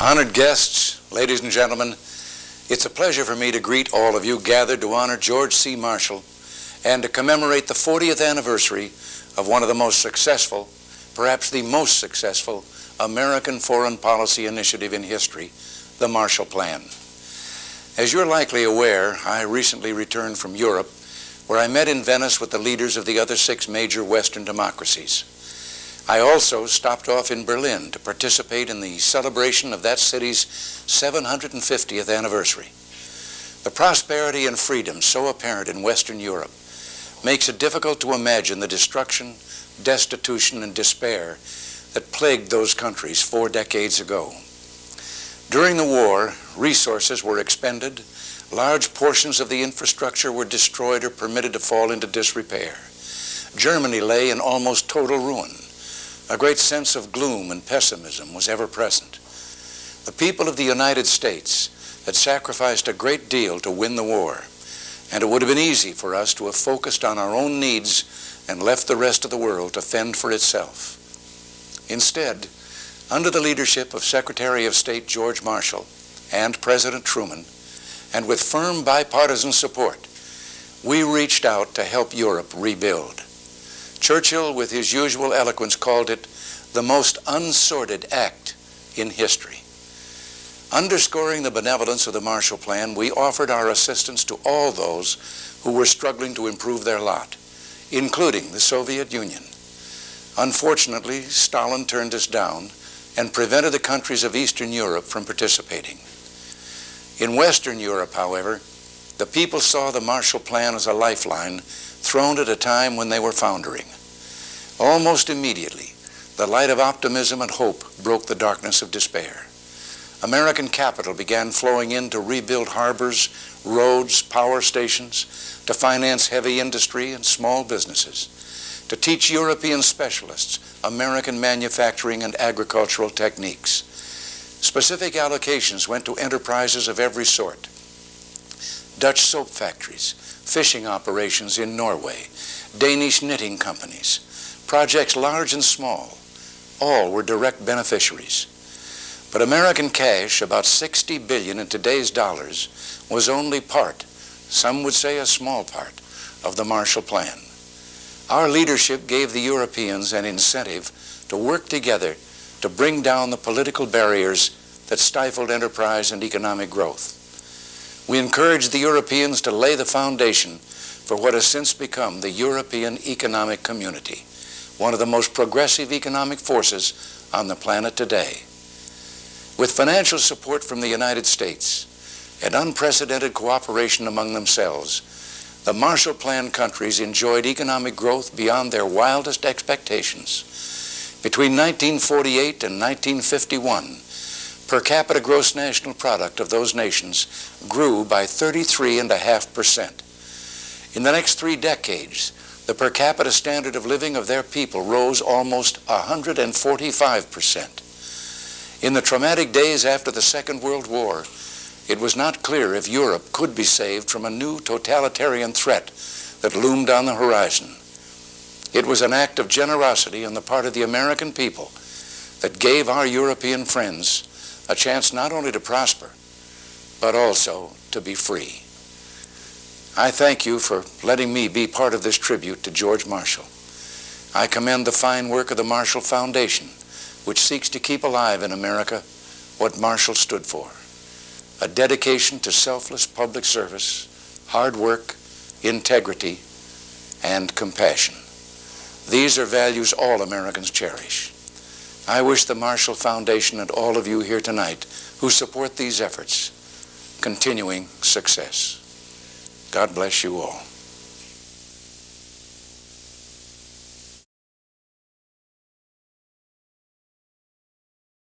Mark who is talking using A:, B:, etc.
A: Honored guests, ladies and gentlemen, it's a pleasure for me to greet all of you gathered to honor George C. Marshall and to commemorate the 40th anniversary of one of the most successful, perhaps the most successful, American foreign policy initiative in history, the Marshall Plan. As you're likely aware, I recently returned from Europe, where I met in Venice with the leaders of the other 6 major Western democracies. I also stopped off in Berlin to participate in the celebration of that city's 750th anniversary. The prosperity and freedom so apparent in Western Europe makes it difficult to imagine the destruction, destitution, and despair that plagued those countries 4 decades ago. During the war, resources were expended, large portions of the infrastructure were destroyed or permitted to fall into disrepair. Germany lay in almost total ruin. A great sense of gloom and pessimism was ever present. The people of the United States had sacrificed a great deal to win the war, and it would have been easy for us to have focused on our own needs and left the rest of the world to fend for itself. Instead, under the leadership of Secretary of State George Marshall and President Truman, and with firm bipartisan support, we reached out to help Europe rebuild. Churchill, with his usual eloquence, called it the most unsordid act in history. Underscoring the benevolence of the Marshall Plan, we offered our assistance to all those who were struggling to improve their lot, including the Soviet Union. Unfortunately, Stalin turned us down and prevented the countries of Eastern Europe from participating. In Western Europe, however, the people saw the Marshall Plan as a lifeline thrown at a time when they were foundering. Almost immediately, the light of optimism and hope broke the darkness of despair. American capital began flowing in to rebuild harbors, roads, power stations, to finance heavy industry and small businesses, to teach European specialists American manufacturing and agricultural techniques. Specific allocations went to enterprises of every sort. Dutch soap factories, fishing operations in Norway, Danish knitting companies, projects large and small, all were direct beneficiaries. But American cash, about $60 billion in today's dollars, was only part, some would say a small part, of the Marshall Plan. Our leadership gave the Europeans an incentive to work together to bring down the political barriers that stifled enterprise and economic growth. We encouraged the Europeans to lay the foundation for what has since become the European Economic Community, one of the most progressive economic forces on the planet today. With financial support from the United States and unprecedented cooperation among themselves, the Marshall Plan countries enjoyed economic growth beyond their wildest expectations. Between 1948 and 1951, per capita gross national product of those nations grew by 33.5%. In the next 3 decades, the per capita standard of living of their people rose almost 145%. In the traumatic days after the Second World War, it was not clear if Europe could be saved from a new totalitarian threat that loomed on the horizon. It was an act of generosity on the part of the American people that gave our European friends a chance not only to prosper, but also to be free. I thank you for letting me be part of this tribute to George Marshall. I commend the fine work of the Marshall Foundation, which seeks to keep alive in America what Marshall stood for: a dedication to selfless public service, hard work, integrity, and compassion. These are values all Americans cherish. I wish the Marshall Foundation and all of you here tonight who support these efforts continuing success. God bless you all.